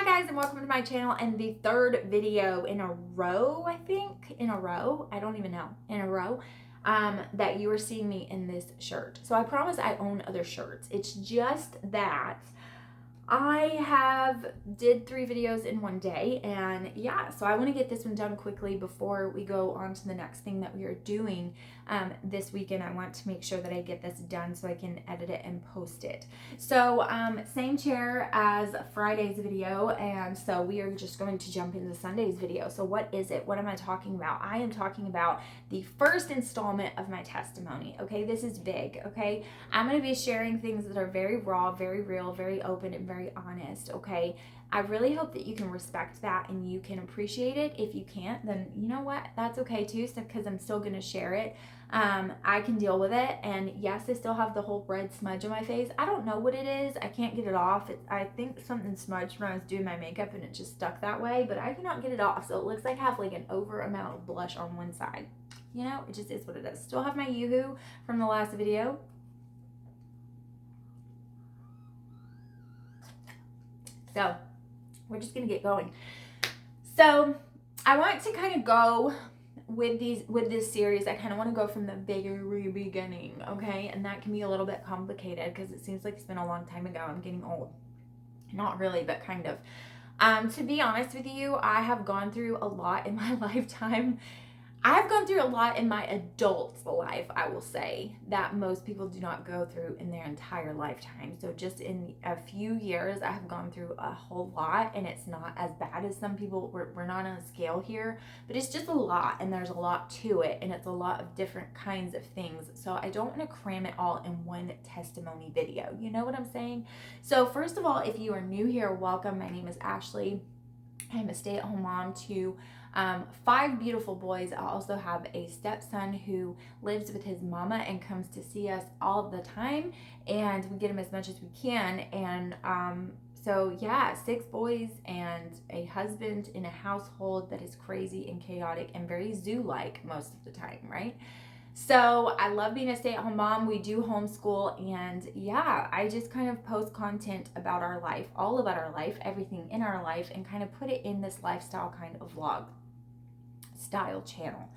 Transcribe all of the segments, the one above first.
Hi guys, and welcome to my channel and the third video in a row, I don't even know, that you are seeing me in this shirt. So I promise I own other shirts. It's just that I did 3 videos in one day, and yeah, so I want to get this one done quickly before we go on to the next thing that we are doing this weekend. I want to make sure that I get this done so I can edit it and post it. So same chair as Friday's video, and so we are just going to jump into Sunday's video. So what is it? What am I talking about? I am talking about the first installment of my testimony. Okay, this is big. Okay, I'm going to be sharing things that are very raw, very real, very open, and very honest. Okay, I really hope that you can respect that and you can appreciate it. If you can't, then you know what, that's okay too, because I'm still going to share it. I can deal with it, and yes, I still have the whole red smudge on my face. I don't know what it is. I can't get it off. I think something smudged when I was doing my makeup and it just stuck that way, but I cannot get it off. So it looks like I have like an over amount of blush on one side. You know, it just is what it is. Still have my Yoo-hoo from the last video. So we're just gonna get going. So I want to kind of go with this series. I kind of want to go from the very beginning, okay? And that can be a little bit complicated because it seems like it's been a long time ago. I'm getting old. Not really, but kind of. To be honest with you, I have gone through a lot in my lifetime. I've gone through a lot in my adult life, I will say, that most people do not go through in their entire lifetime. So just in a few years, I have gone through a whole lot, and it's not as bad as some people. We're not on a scale here, but it's just a lot, and there's a lot to it, and it's a lot of different kinds of things. So I don't want to cram it all in one testimony video. You know what I'm saying? So first of all, if you are new here, welcome. My name is Ashley. I'm a stay-at-home mom to 5 beautiful boys. I also have a stepson who lives with his mama and comes to see us all the time, and we get him as much as we can. And so yeah, 6 boys and a husband in a household that is crazy and chaotic and very zoo-like most of the time, right? So I love being a stay-at-home mom. We do homeschool, and yeah, I just kind of post content about our life, all about our life, everything in our life, and kind of put it in this lifestyle kind of vlog style channel.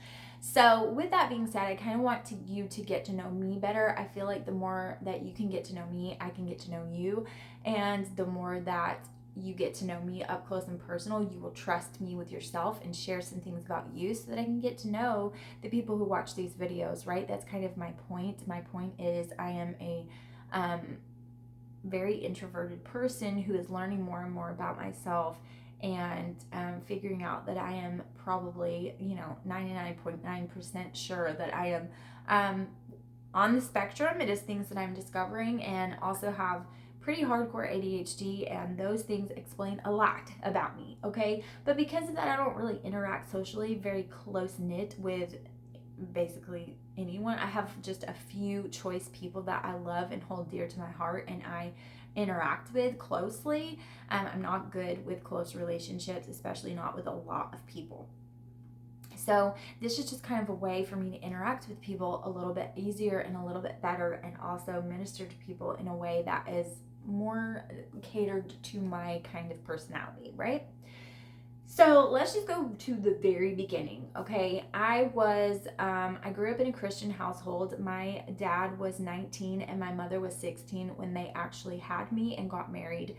So with that being said, I kind of want you to get to know me better. I feel like the more that you can get to know me, I can get to know you, and the more that you get to know me up close and personal, you will trust me with yourself and share some things about you so that I can get to know the people who watch these videos, right? That's kind of my point. My point is I am a very introverted person who is learning more and more about myself, and figuring out that I am probably, 99.9% sure that I am on the spectrum. It is things that I'm discovering, and also have pretty hardcore ADHD, and those things explain a lot about me, okay? But because of that, I don't really interact socially very close-knit with basically anyone. I have just a few choice people that I love and hold dear to my heart, and I interact with closely. I'm not good with close relationships, especially not with a lot of people. So this is just kind of a way for me to interact with people a little bit easier and a little bit better, and also minister to people in a way that is more catered to my kind of personality, right? So let's just go to the very beginning, okay? I grew up in a Christian household. My dad was 19 and my mother was 16 when they actually had me and got married,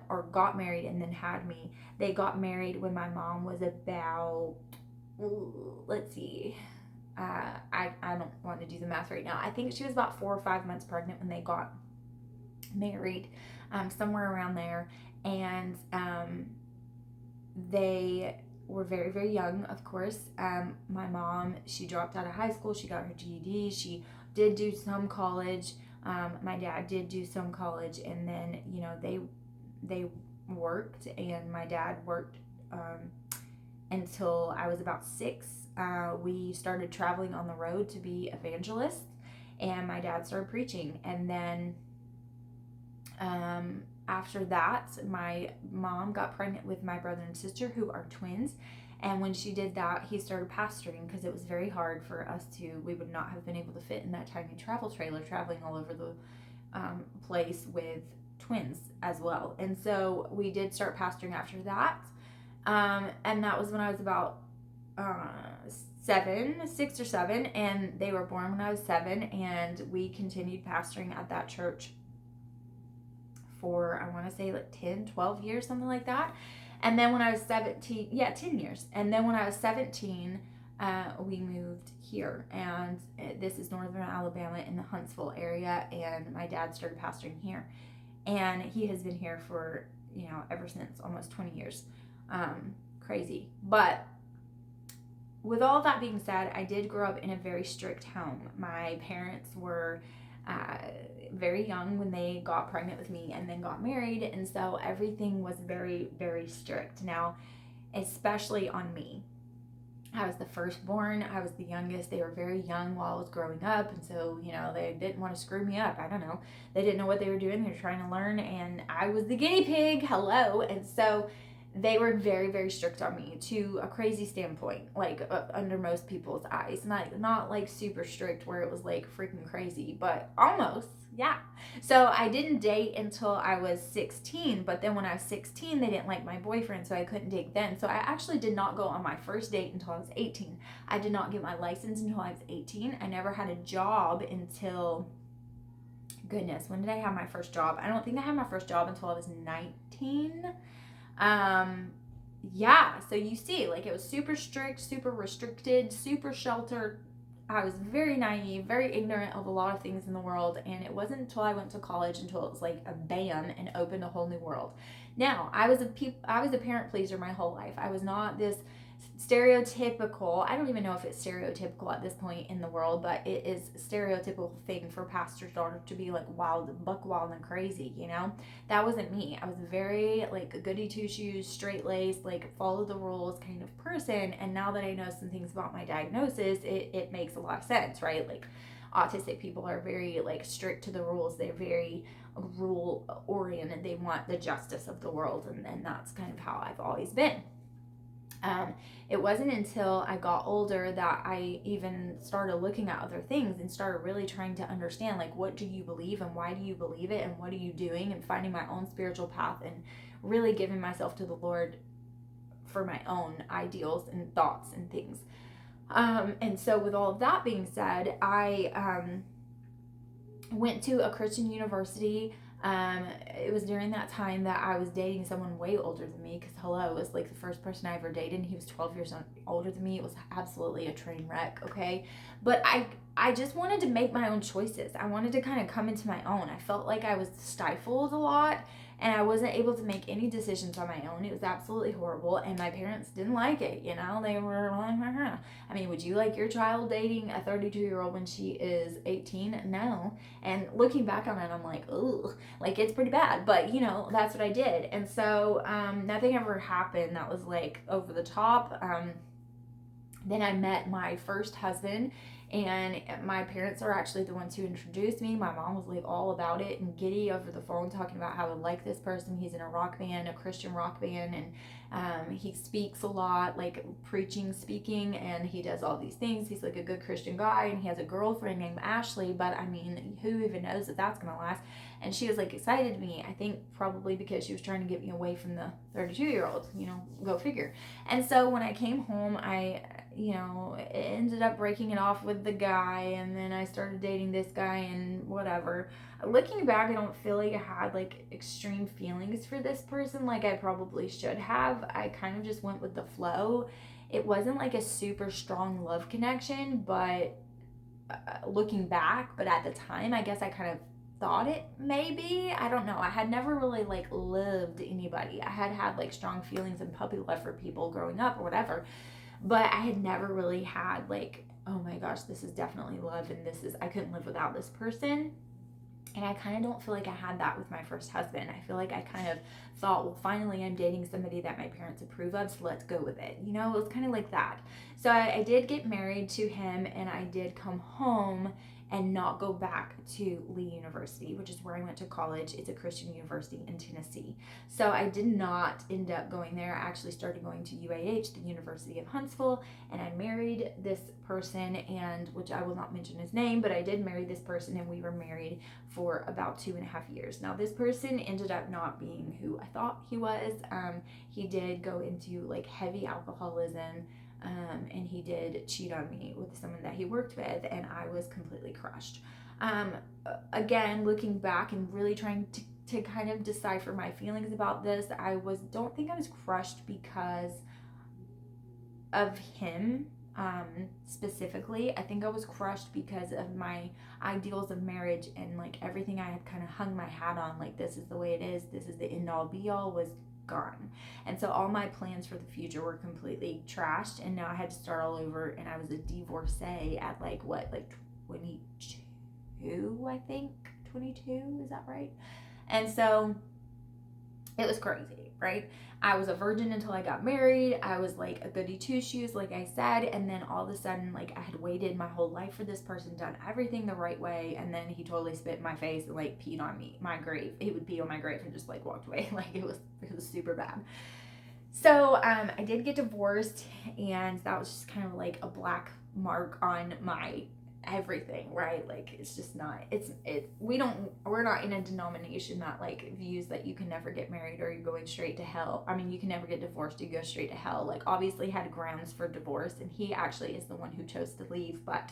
or got married and then had me. They got married when my mom was about, let's see, I don't want to do the math right now. I think she was about 4 or 5 months pregnant when they got married, somewhere around there. And they were very, very young, of course. My mom, she dropped out of high school. She got her GED. She did do some college. My dad did do some college, and then, they worked, and my dad worked until I was about 6. We started traveling on the road to be evangelists, and my dad started preaching. And then after that, my mom got pregnant with my brother and sister, who are twins. And when she did that, he started pastoring, because it was very hard for us we would not have been able to fit in that tiny travel trailer, traveling all over the place with twins as well. And so we did start pastoring after that. And that was when I was about 6 or 7, and they were born when I was 7, and we continued pastoring at that church for, I want to say, like 10, 12 years, something like that. And then when I was 17, 10 years. And then when I was 17, we moved here, and this is northern Alabama in the Huntsville area, and my dad started pastoring here, and he has been here for, ever since, almost 20 years. Crazy. But with all that being said, I did grow up in a very strict home. My parents were very young when they got pregnant with me and then got married, and so everything was very, very strict. Now, especially on me. I was the firstborn. I was the youngest. They were very young while I was growing up, and so, they didn't want to screw me up. I don't know. They didn't know what they were doing. They were trying to learn, and I was the guinea pig. Hello. And so they were very, very strict on me to a crazy standpoint, like under most people's eyes. Not like super strict where it was like freaking crazy, but almost, yeah. So I didn't date until I was 16, but then when I was 16, they didn't like my boyfriend, so I couldn't date then. So I actually did not go on my first date until I was 18. I did not get my license until I was 18. I never had a job until, goodness, when did I have my first job? I don't think I had my first job until I was 19. So you see, like, it was super strict, super restricted, super sheltered. I was very naive, very ignorant of a lot of things in the world, and it wasn't until I went to college until it was like a bam and opened a whole new world. Now, I was a parent pleaser my whole life. I was not this stereotypical, I don't even know if it's stereotypical at this point in the world, but it is a stereotypical thing for pastor's daughter to be like buck wild and crazy, That wasn't me. I was very like goody two shoes, straight laced, like follow the rules kind of person. And now that I know some things about my diagnosis, it makes a lot of sense, right? Like, autistic people are very like strict to the rules. They're very rule oriented. They want the justice of the world, and that's kind of how I've always been. It wasn't until I got older that I even started looking at other things and started really trying to understand, like, what do you believe and why do you believe it and what are you doing, and finding my own spiritual path and really giving myself to the Lord for my own ideals and thoughts and things. And so with all of that being said, I went to a Christian university. It was during that time that I was dating someone way older than me, because it was like the first person I ever dated, and he was 12 years older than me. It was absolutely a train wreck, okay? But I just wanted to make my own choices. I wanted to kind of come into my own. I felt like I was stifled a lot, and I wasn't able to make any decisions on my own. It was absolutely horrible, and my parents didn't like it, They were like, I mean, would you like your child dating a 32-year-old when she is 18? No. And looking back on it, I'm like, ugh, like, it's pretty bad. But, that's what I did. And so nothing ever happened that was, like, over the top. Then I met my first husband, and my parents are actually the ones who introduced me. My mom was like all about it and giddy over the phone, talking about how I would like this person. He's in a rock band, a Christian rock band, and he speaks a lot, like speaking, and he does all these things. He's like a good Christian guy, and he has a girlfriend named Ashley, but I mean, who even knows if that's gonna last? And she was like excited to me, I think probably because she was trying to get me away from the 32-year-old, go figure. And so when I came home, I ended up breaking it off with the guy, and then I started dating this guy and whatever. Looking back, I don't feel like I had like extreme feelings for this person like I probably should have. I kind of just went with the flow. It wasn't like a super strong love connection, but looking back, but at the time, I guess I kind of thought it maybe. I don't know. I had never really like loved anybody. I had like strong feelings and puppy love for people growing up or whatever. But I had never really had like, oh my gosh, this is definitely love, and I couldn't live without this person. And I kind of don't feel like I had that with my first husband. I feel like I kind of thought, well, finally I'm dating somebody that my parents approve of, so let's go with it. It was kind of like that. So I did get married to him, and I did come home, and not go back to Lee University, which is where I went to college. It's a Christian university in Tennessee. So I did not end up going there. I actually started going to UAH, the University of Huntsville, and I married this person, and which I will not mention his name, but I did marry this person, and we were married for about 2.5 years. Now, this person ended up not being who I thought he was. He did go into like heavy alcoholism, and he did cheat on me with someone that he worked with, and I was completely crushed. Again, looking back and really trying to kind of decipher my feelings about this, don't think I was crushed because of him specifically. I think I was crushed because of my ideals of marriage and like everything I had kind of hung my hat on, like this is the way it is, this is the end all be all, was gone. And so all my plans for the future were completely trashed, and now I had to start all over, and I was a divorcee at like 22, I think. 22, is that right? And so it was crazy, right? I was a virgin until I got married. I was like a goody two shoes, like I said, and then all of a sudden, like I had waited my whole life for this person, done everything the right way, and then he totally spit in my face and like peed on me, my grave. He would pee on my grave and just like walked away. Like it was super bad. So I did get divorced, and that was just kind of like a black mark on my everything, right? Like it's just not, we're not in a denomination that like views that you can never get married or you're going straight to hell. I mean, you can never get divorced, you go straight to hell. Like obviously had grounds for divorce, and he actually is the one who chose to leave, but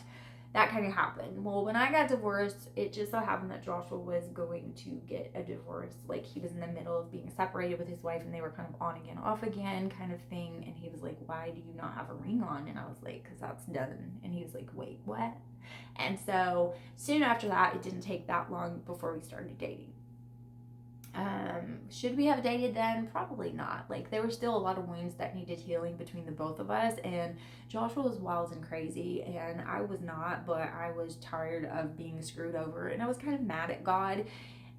that kind of happened. Well, when I got divorced, it just so happened that Joshua was going to get a divorce. Like he was in the middle of being separated with his wife, and they were kind of on again, off again kind of thing. And he was like, why do you not have a ring on? And I was like, because that's done. And he was like, wait, what? And so soon after that, it didn't take that long before we started dating. Should we have dated then? Probably not. Like there were still a lot of wounds that needed healing between the both of us, and Joshua was wild and crazy, and I was not, but I was tired of being screwed over, and I was kind of mad at God.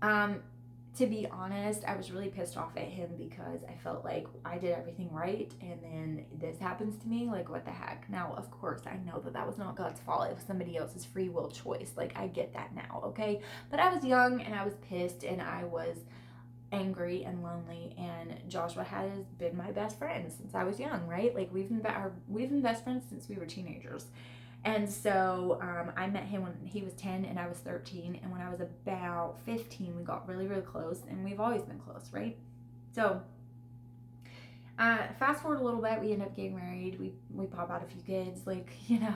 To be honest, I was really pissed off at him because I felt like I did everything right, and then this happens to me. Like, what the heck? Now, of course, I know that was not God's fault. It was somebody else's free will choice. Like, I get that now, okay? But I was young, and I was pissed, and I was angry and lonely, and Joshua has been my best friend since I was young, right? Like, we've been best friends since we were teenagers. And so I met him when he was 10 and I was 13. And when I was about 15, we got really, really close. And we've always been close, right? So fast forward a little bit, we end up getting married. We pop out a few kids, like, you know.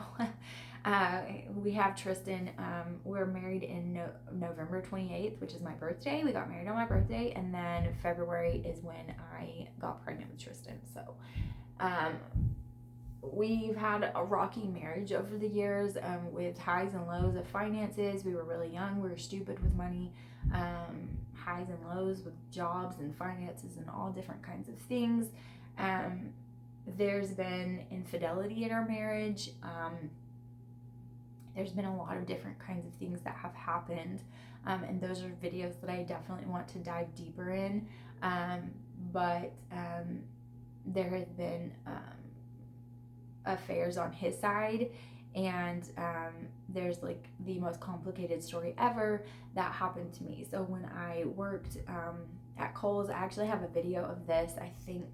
We have Tristan. We're married in November 28th, which is my birthday. We got married on my birthday. And then February is when I got pregnant with Tristan. So we've had a rocky marriage over the years, with highs and lows of finances. We were really young. We were stupid with money. Highs and lows with jobs and finances and all different kinds of things. There's been infidelity in our marriage. There's been a lot of different kinds of things that have happened. And those are videos that I definitely want to dive deeper in. But there has been affairs on his side, and there's like the most complicated story ever that happened to me. So when I worked at Kohl's, I actually have a video of this. I think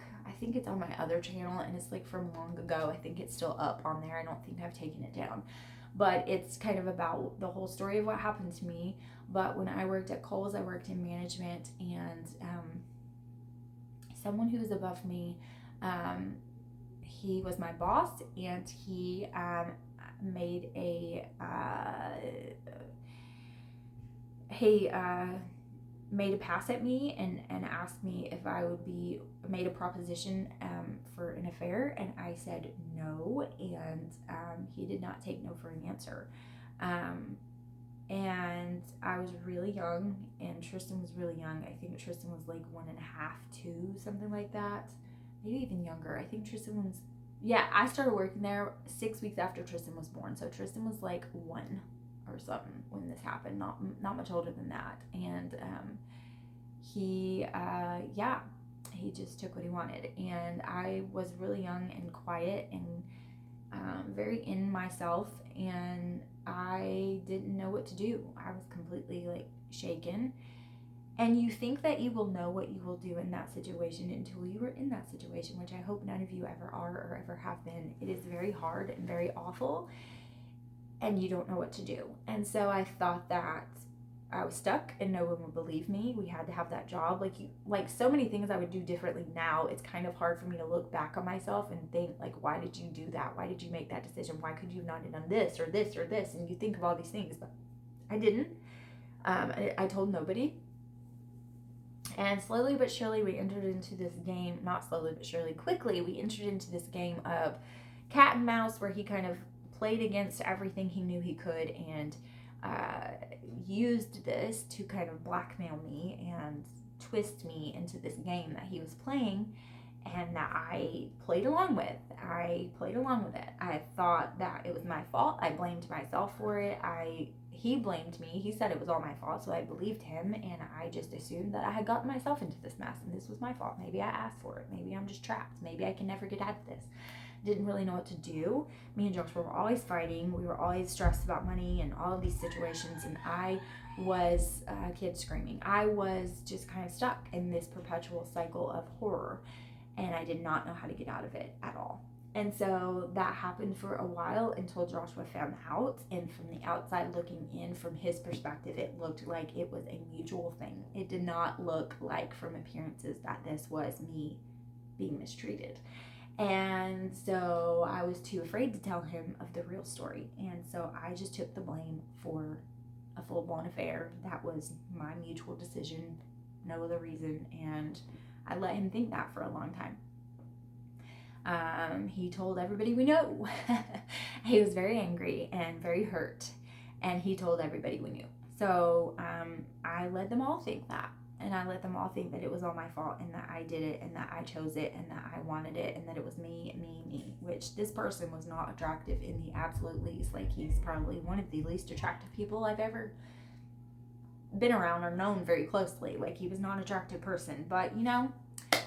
it's on my other channel, and it's like from long ago. I think it's still up on there. I don't think I've taken it down, but it's kind of about the whole story of what happened to me. But when I worked at Kohl's, I worked in management, and someone who was above me, he was my boss, and he made a pass at me and asked me if I would be made a proposition for an affair, and I said no, and he did not take no for an answer. And I was really young, and Tristan was really young. I think Tristan was like 1.5, 2, something like that. Maybe even younger. I think Tristan was, I started working there 6 weeks after Tristan was born. So Tristan was like 1 or something when this happened, not much older than that. And he just took what he wanted. And I was really young and quiet, and very in myself, and I didn't know what to do. I was completely like shaken. And you think that you will know what you will do in that situation until you are in that situation, which I hope none of you ever are or ever have been. It is very hard and very awful, and you don't know what to do. And so I thought that I was stuck and no one would believe me. We had to have that job. Like so many things I would do differently now. It's kind of hard for me to look back on myself and think like, why did you do that? Why did you make that decision? Why could you have not done this or this or this? And you think of all these things, but I didn't. I told nobody. And slowly but surely, we entered into this game. Not slowly but surely, quickly, we entered into this game of cat and mouse where he kind of played against everything he knew he could and used this to kind of blackmail me and twist me into this game that he was playing and that I played along with. I played along with it. I thought that it was my fault. I blamed myself for it. He blamed me. He said it was all my fault, so I believed him, and I just assumed that I had gotten myself into this mess, and this was my fault. Maybe I asked for it. Maybe I'm just trapped. Maybe I can never get out of this. Didn't really know what to do. Me and Joshua were always fighting. We were always stressed about money and all of these situations, and I was a kid screaming. I was just kind of stuck in this perpetual cycle of horror, and I did not know how to get out of it at all. And so that happened for a while until Joshua found out. And from the outside looking in, from his perspective, it looked like it was a mutual thing. It did not look like, from appearances, that this was me being mistreated. And so I was too afraid to tell him of the real story. And so I just took the blame for a full-blown affair. That was my mutual decision, no other reason. And I let him think that for a long time. He told everybody we know. He was very angry and very hurt, and he told everybody we knew. So I let them all think that, and I let them all think that it was all my fault and that I did it and that I chose it and that I wanted it and that it was me, which this person was not attractive in the absolute least. Like, he's probably one of the least attractive people I've ever been around or known very closely. Like, he was not an attractive person, but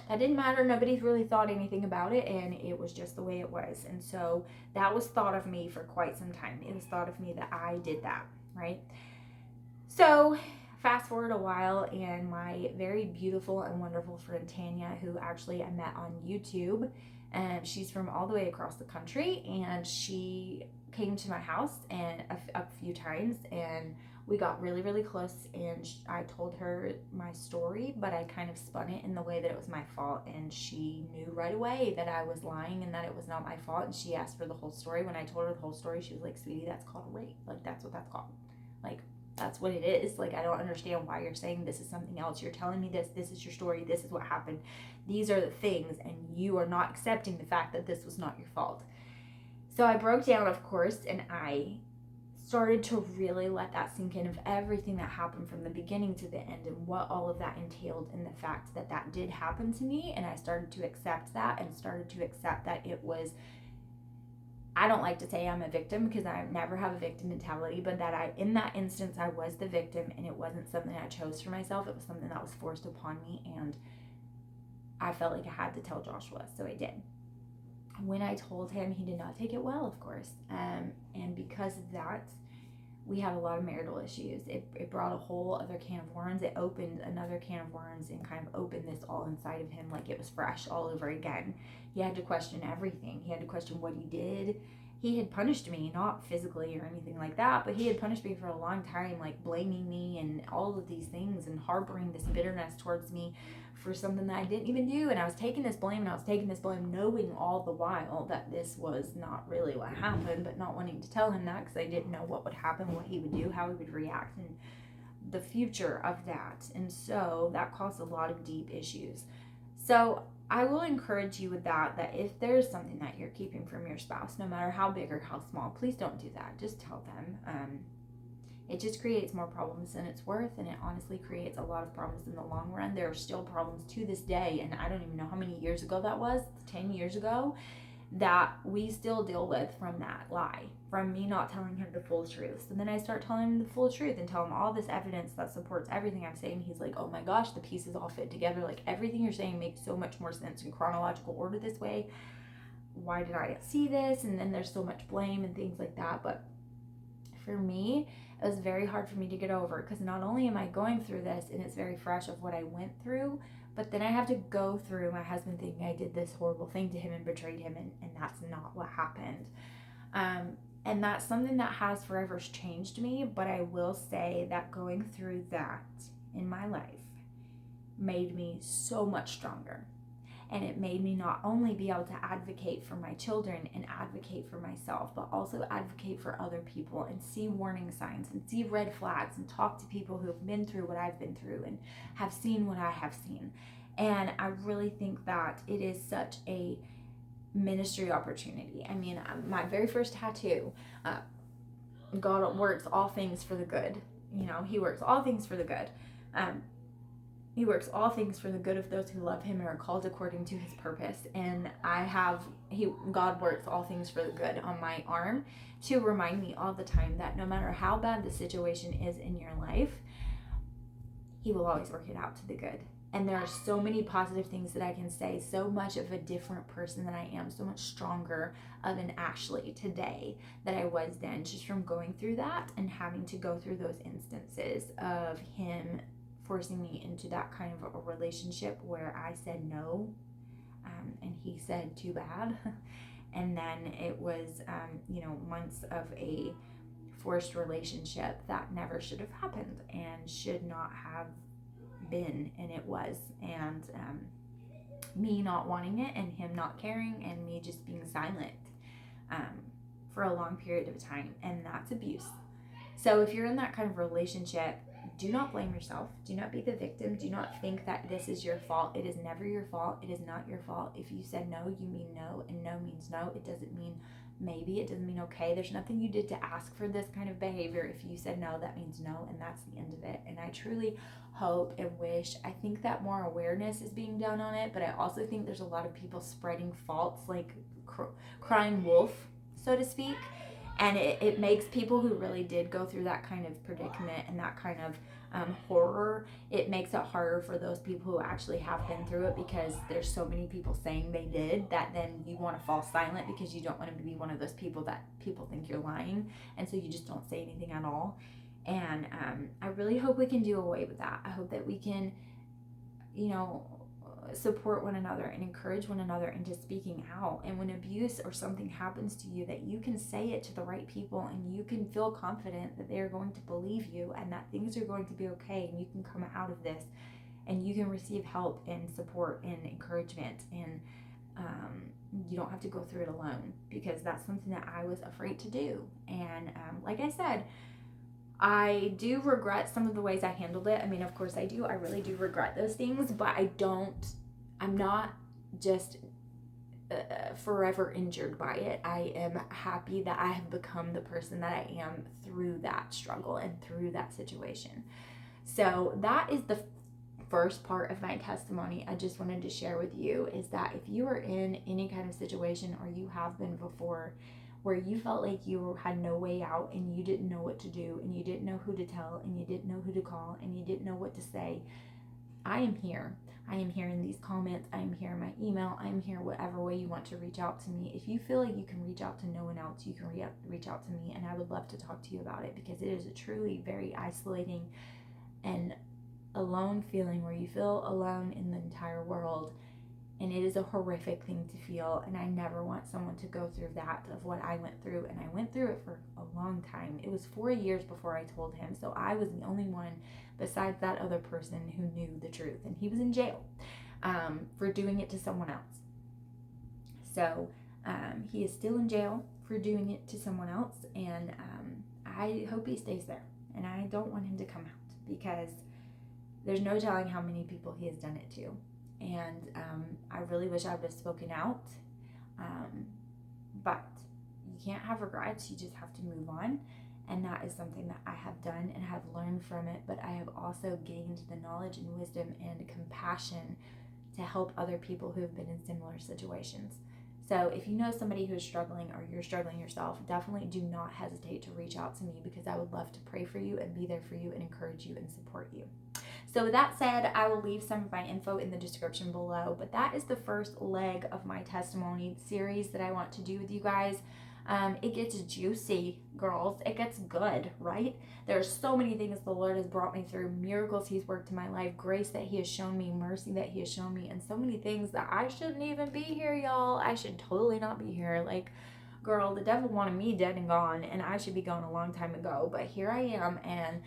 that didn't matter. Nobody really thought anything about it, and it was just the way it was. And so that was thought of me for quite some time. It was thought of me that I did that, right? So fast forward a while, and my very beautiful and wonderful friend Tanya, who actually I met on YouTube, and she's from all the way across the country, and she came to my house and a few times, and we got really, really close, and I told her my story, but I kind of spun it in the way that it was my fault, and she knew right away that I was lying and that it was not my fault, and she asked for the whole story. When I told her the whole story, she was like, "Sweetie, that's called rape. Like, that's what that's called. Like, that's what it is. Like, I don't understand why you're saying this is something else. You're telling me this is your story, this is what happened. These are the things, and you are not accepting the fact that this was not your fault." So I broke down, of course, and I started to really let that sink in, of everything that happened from the beginning to the end and what all of that entailed, and the fact that that did happen to me. And I started to accept that, and started to accept that it was, I don't like to say I'm a victim because I never have a victim mentality, but that in that instance, I was the victim, and it wasn't something I chose for myself. It was something that was forced upon me, and I felt like I had to tell Joshua, so I did. When I told him, he did not take it well, of course. And because of that, we had a lot of marital issues. It brought a whole other can of worms. It opened another can of worms and kind of opened this all inside of him like it was fresh all over again. He had to question everything. He had to question what he did. He had punished me, not physically or anything like that, but he had punished me for a long time, like blaming me and all of these things and harboring this bitterness towards me for something that I didn't even do. And I was taking this blame, knowing all the while that this was not really what happened, but not wanting to tell him that because I didn't know what would happen, what he would do, how he would react, and the future of that. And so that caused a lot of deep issues. So I will encourage you with that if there's something that you're keeping from your spouse, no matter how big or how small, please don't do that. Just tell them. It just creates more problems than it's worth, and it honestly creates a lot of problems in the long run. There are still problems to this day, and I don't even know how many years ago that was, 10 years ago, that we still deal with from that lie, from me not telling him the full truth. So then I start telling him the full truth and tell him all this evidence that supports everything I'm saying. He's like, "Oh my gosh, the pieces all fit together. Like, everything you're saying makes so much more sense in chronological order this way. why did I see this? And then there's so much blame and things like that. But for me, it was very hard for me to get over, because not only am I going through this and it's very fresh of what I went through, but then I have to go through my husband thinking I did this horrible thing to him and betrayed him, and that's not what happened. And that's something that has forever changed me. But I will say that going through that in my life made me so much stronger. And it made me not only be able to advocate for my children and advocate for myself, but also advocate for other people and see warning signs and see red flags and talk to people who have been through what I've been through and have seen what I have seen. And I really think that it is such a ministry opportunity. I mean, my very first tattoo, God works all things for the good. You know, he works all things for the good. He works all things for the good of those who love him and are called according to his purpose. And God works all things for the good on my arm to remind me all the time that no matter how bad the situation is in your life, he will always work it out to the good. And there are so many positive things that I can say, so much of a different person than I am, so much stronger of an Ashley today that I was then, just from going through that and having to go through those instances of him forcing me into that kind of a relationship where I said no, and he said too bad. And then it was, months of a forced relationship that never should have happened and should not have been, and it was. And me not wanting it and him not caring and me just being silent for a long period of time, and that's abuse. So if you're in that kind of relationship, do not blame yourself. Do not be the victim. Do not think that this is your fault. It is never your fault. It is not your fault. If you said no, you mean no, and no means no. It doesn't mean maybe. It doesn't mean okay. There's nothing you did to ask for this kind of behavior. If you said no, that means no, and that's the end of it. And I truly hope and wish, I think that more awareness is being done on it, but I also think there's a lot of people spreading faults, like crying wolf, so to speak. And it makes people who really did go through that kind of predicament and that kind of horror, it makes it harder for those people who actually have been through it, because there's so many people saying they did that then you want to fall silent because you don't want to be one of those people that people think you're lying. And so you just don't say anything at all. And I really hope we can do away with that. I hope that we can, support one another and encourage one another into speaking out. And when abuse or something happens to you, that you can say it to the right people and you can feel confident that they are going to believe you and that things are going to be okay, and you can come out of this and you can receive help and support and encouragement, and you don't have to go through it alone, because that's something that I was afraid to do. And like I said, I do regret some of the ways I handled it. I mean, of course I do. I really do regret those things, but I'm not just forever injured by it. I am happy that I have become the person that I am through that struggle and through that situation. So that is the first part of my testimony I just wanted to share with you, is that if you are in any kind of situation, or you have been before, where you felt like you had no way out and you didn't know what to do and you didn't know who to tell and you didn't know who to call and you didn't know what to say, I am here. I am here in these comments. I am here in my email. I am here whatever way you want to reach out to me. If you feel like you can reach out to no one else, you can reach out to me, and I would love to talk to you about it, because it is a truly very isolating and alone feeling, where you feel alone in the entire world. And it is a horrific thing to feel, and I never want someone to go through that of what I went through, and I went through it for a long time. It was 4 years before I told him, so I was the only one besides that other person who knew the truth, and he was in jail for doing it to someone else. So he is still in jail for doing it to someone else, and I hope he stays there, and I don't want him to come out, because there's no telling how many people he has done it to. And I really wish I would have spoken out, but you can't have regrets. You just have to move on, and that is something that I have done and have learned from it. But I have also gained the knowledge and wisdom and compassion to help other people who have been in similar situations. So if you know somebody who is struggling, or you're struggling yourself, definitely do not hesitate to reach out to me, because I would love to pray for you and be there for you and encourage you and support you. So with that said, I will leave some of my info in the description below, but that is the first leg of my testimony series that I want to do with you guys. It gets juicy, girls. It gets good, right? There's so many things the Lord has brought me through, miracles He's worked in my life, grace that He has shown me, mercy that He has shown me, and so many things that I shouldn't even be here, y'all. I should totally not be here. Like, girl, the devil wanted me dead and gone, and I should be gone a long time ago, but here I am, and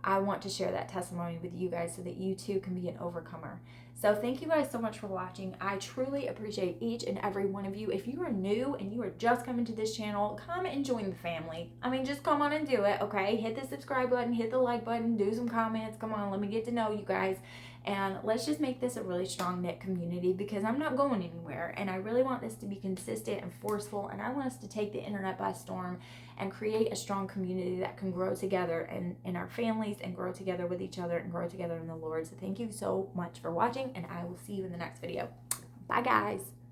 I want to share that testimony with you guys so that you too can be an overcomer. So thank you guys so much for watching. I truly appreciate each and every one of you. If you are new and you are just coming to this channel, come and join the family. I mean, just come on and do it, okay? Hit the subscribe button, hit the like button, do some comments. Come on, let me get to know you guys. And let's just make this a really strong knit community, because I'm not going anywhere. And I really want this to be consistent and forceful. And I want us to take the internet by storm and create a strong community that can grow together in our families, and grow together with each other, and grow together in the Lord. So thank you so much for watching, and I will see you in the next video. Bye, guys.